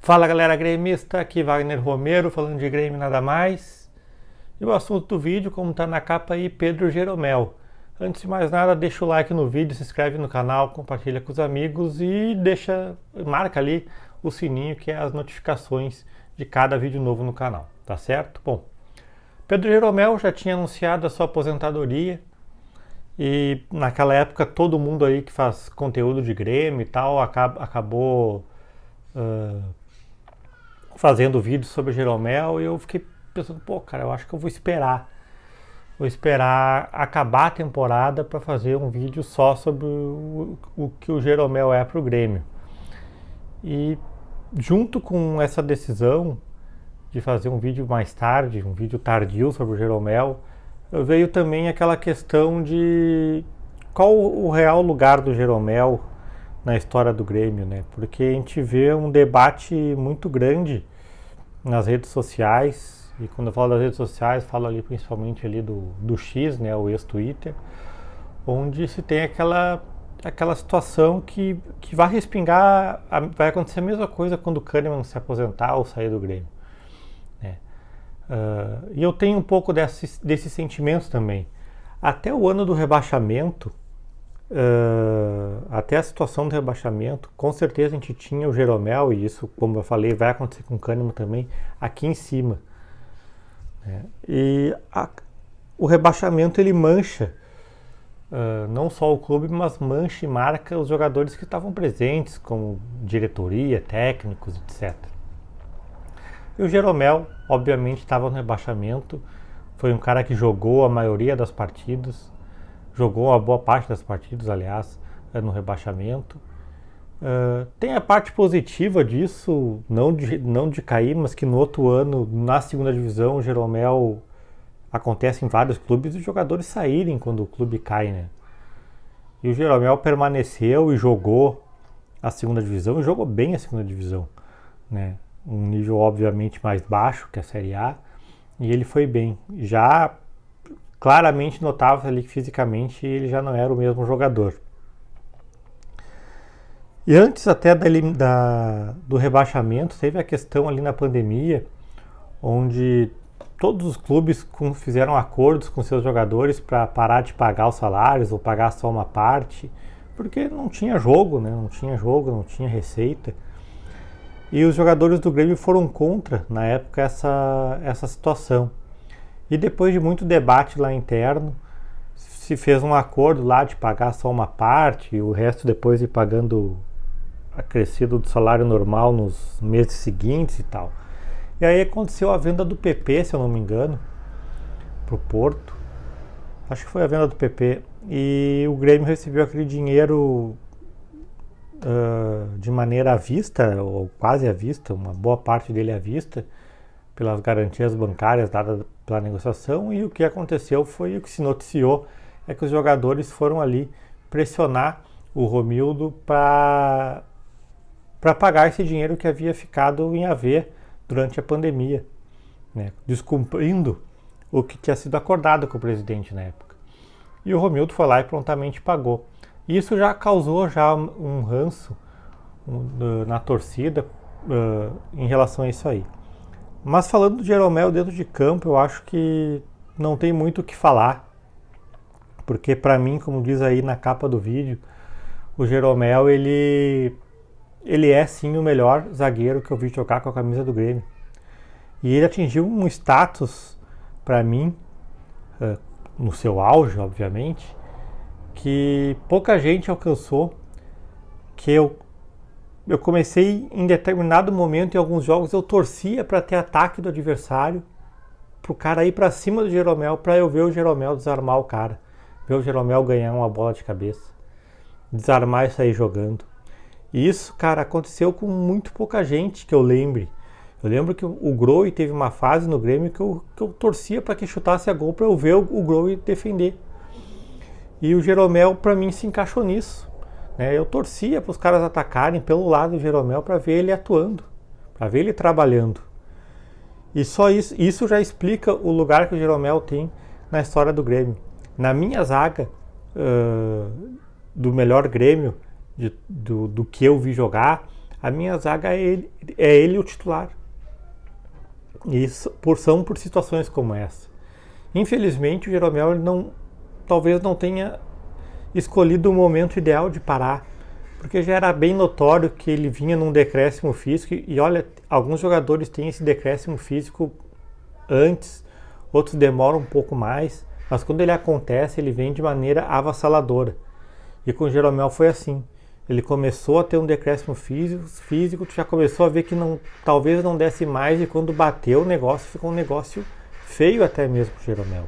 Fala galera gremista, aqui Wagner Romero falando de Grêmio nada mais. E o assunto do vídeo, como está na capa aí, Pedro Jeromel. Antes de mais nada, deixa o like no vídeo, se inscreve no canal, compartilha com os amigos e marca ali o sininho que é as notificações de cada vídeo novo no canal, tá certo? Bom, Pedro Jeromel já tinha anunciado a sua aposentadoria e naquela época todo mundo aí que faz conteúdo de Grêmio e tal acabou fazendo vídeos sobre o Jeromel e eu fiquei pensando, pô, cara, eu acho que eu vou esperar acabar a temporada para fazer um vídeo só sobre o que o Jeromel é para o Grêmio. E junto com essa decisão de fazer um vídeo mais tarde, um vídeo tardio sobre o Jeromel, veio também aquela questão de qual o real lugar do Jeromel na história do Grêmio, né? Porque a gente vê um debate muito grande nas redes sociais, e quando eu falo das redes sociais, falo ali principalmente ali do X, né, o ex-Twitter, onde se tem aquela situação que vai respingar, vai acontecer a mesma coisa quando o Kahneman se aposentar ou sair do Grêmio, né? E eu tenho um pouco desses sentimentos também. Até o ano do rebaixamento, até a situação do rebaixamento, com certeza a gente tinha o Jeromel, e isso, como eu falei, vai acontecer com o Kahneman também, aqui em cima, né? E o rebaixamento ele mancha não só o clube, mas mancha e marca os jogadores que estavam presentes, como diretoria, técnicos, etc. E o Jeromel, obviamente, estava no rebaixamento, foi um cara que jogou a maioria das partidas, jogou uma boa parte das partidas, aliás, no rebaixamento. Tem a parte positiva disso, não de cair, mas que no outro ano, na segunda divisão, o Jeromel acontece em vários clubes, os jogadores saírem quando o clube cai, né? E o Jeromel permaneceu e jogou a segunda divisão, e jogou bem a segunda divisão, né? Um nível obviamente mais baixo que a Série A, e ele foi bem. Já claramente notava ali que fisicamente ele já não era o mesmo jogador. E antes até do rebaixamento, teve a questão ali na pandemia, onde todos os clubes fizeram acordos com seus jogadores para parar de pagar os salários ou pagar só uma parte, porque não tinha jogo, né? Não tinha receita. E os jogadores do Grêmio foram contra, na época, essa situação. E depois de muito debate lá interno, se fez um acordo lá de pagar só uma parte e o resto depois ir pagando acrescido do salário normal nos meses seguintes e tal. E aí aconteceu a venda do PP, se eu não me engano, pro Porto. Acho que foi a venda do PP. E o Grêmio recebeu aquele dinheiro de maneira à vista, ou quase à vista, uma boa parte dele à vista, pelas garantias bancárias dadas pela negociação. E o que aconteceu foi, o que se noticiou, é que os jogadores foram ali pressionar o Romildo para pagar esse dinheiro que havia ficado em haver durante a pandemia, né? Descumprindo o que tinha sido acordado com o presidente na época. E o Romildo foi lá e prontamente pagou. Isso já causou um ranço na torcida em relação a isso aí. Mas falando do Jeromel dentro de campo, eu acho que não tem muito o que falar, porque para mim, como diz aí na capa do vídeo, o Jeromel ele é sim o melhor zagueiro que eu vi jogar com a camisa do Grêmio. E ele atingiu um status, para mim, no seu auge, obviamente, que pouca gente alcançou, que eu comecei em determinado momento, em alguns jogos, eu torcia para ter ataque do adversário, para o cara ir para cima do Jeromel, para eu ver o Jeromel desarmar o cara, ver o Jeromel ganhar uma bola de cabeça, desarmar e sair jogando. E isso, cara, aconteceu com muito pouca gente que eu lembre. Eu lembro que o Grohe teve uma fase no Grêmio que eu torcia para que chutasse a gol para eu ver o Grohe defender. E o Jeromel, para mim, se encaixou nisso, né? Eu torcia para os caras atacarem pelo lado do Jeromel para ver ele atuando, para ver ele trabalhando. E só isso já explica o lugar que o Jeromel tem na história do Grêmio. Na minha zaga do melhor Grêmio, do que eu vi jogar, a minha zaga é ele o titular. E são por situações como essa. Infelizmente o Jeromel talvez não tenha escolhido o momento ideal de parar, porque já era bem notório que ele vinha num decréscimo físico, e olha, alguns jogadores têm esse decréscimo físico antes, outros demoram um pouco mais, mas quando ele acontece, ele vem de maneira avassaladora. E com o Jeromel foi assim. Ele começou a ter um decréscimo físico, tu já começou a ver que talvez não desse mais, e quando bateu o negócio, ficou um negócio feio até mesmo pro Jeromel.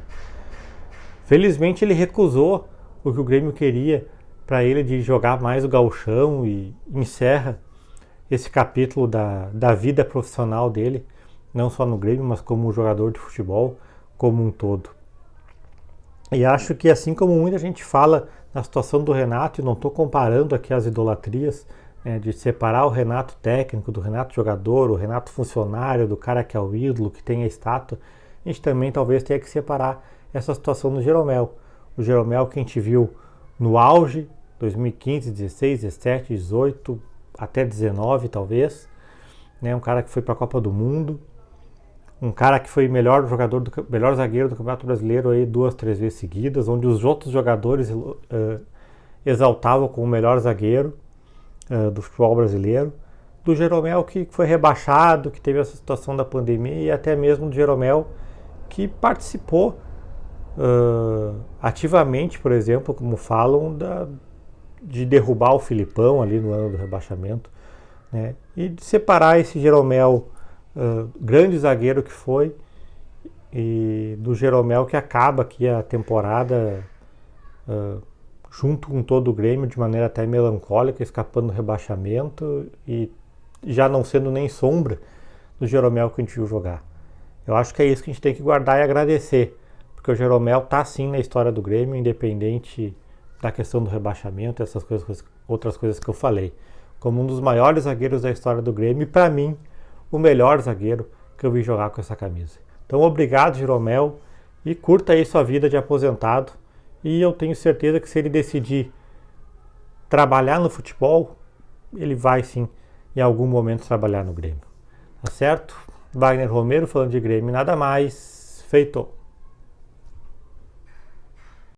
Felizmente ele recusou o que o Grêmio queria para ele de jogar mais o gauchão, e encerra esse capítulo da vida profissional dele, não só no Grêmio, mas como jogador de futebol como um todo. E acho que, assim como muita gente fala na situação do Renato, e não estou comparando aqui as idolatrias, de separar o Renato técnico do Renato jogador, o Renato funcionário, do cara que é o ídolo, que tem a estátua, a gente também talvez tenha que separar essa situação do Jeromel. O Jeromel que a gente viu no auge, 2015, 16, 17, 18, até 19 talvez, um cara que foi para a Copa do Mundo, um cara que foi melhor zagueiro do Campeonato Brasileiro aí 2, 3 vezes seguidas, onde os outros jogadores exaltavam como o melhor zagueiro do futebol brasileiro. Do Jeromel que foi rebaixado, que teve essa situação da pandemia, e até mesmo do Jeromel que participou ativamente, por exemplo, como falam, de derrubar o Filipão ali no ano do rebaixamento, né? E de separar esse Jeromel grande zagueiro que foi, e do Jeromel que acaba aqui a temporada junto com todo o Grêmio de maneira até melancólica, escapando do rebaixamento e já não sendo nem sombra do Jeromel que a gente viu jogar. Eu acho que é isso que a gente tem que guardar e agradecer, porque o Jeromel tá sim na história do Grêmio, independente da questão do rebaixamento, essas coisas, outras coisas que eu falei, como um dos maiores zagueiros da história do Grêmio, e para mim o melhor zagueiro que eu vi jogar com essa camisa. Então obrigado, Jeromel, e curta aí sua vida de aposentado, e eu tenho certeza que se ele decidir trabalhar no futebol, ele vai sim em algum momento trabalhar no Grêmio. Tá certo? Wagner Romero falando de Grêmio, nada mais. Feito!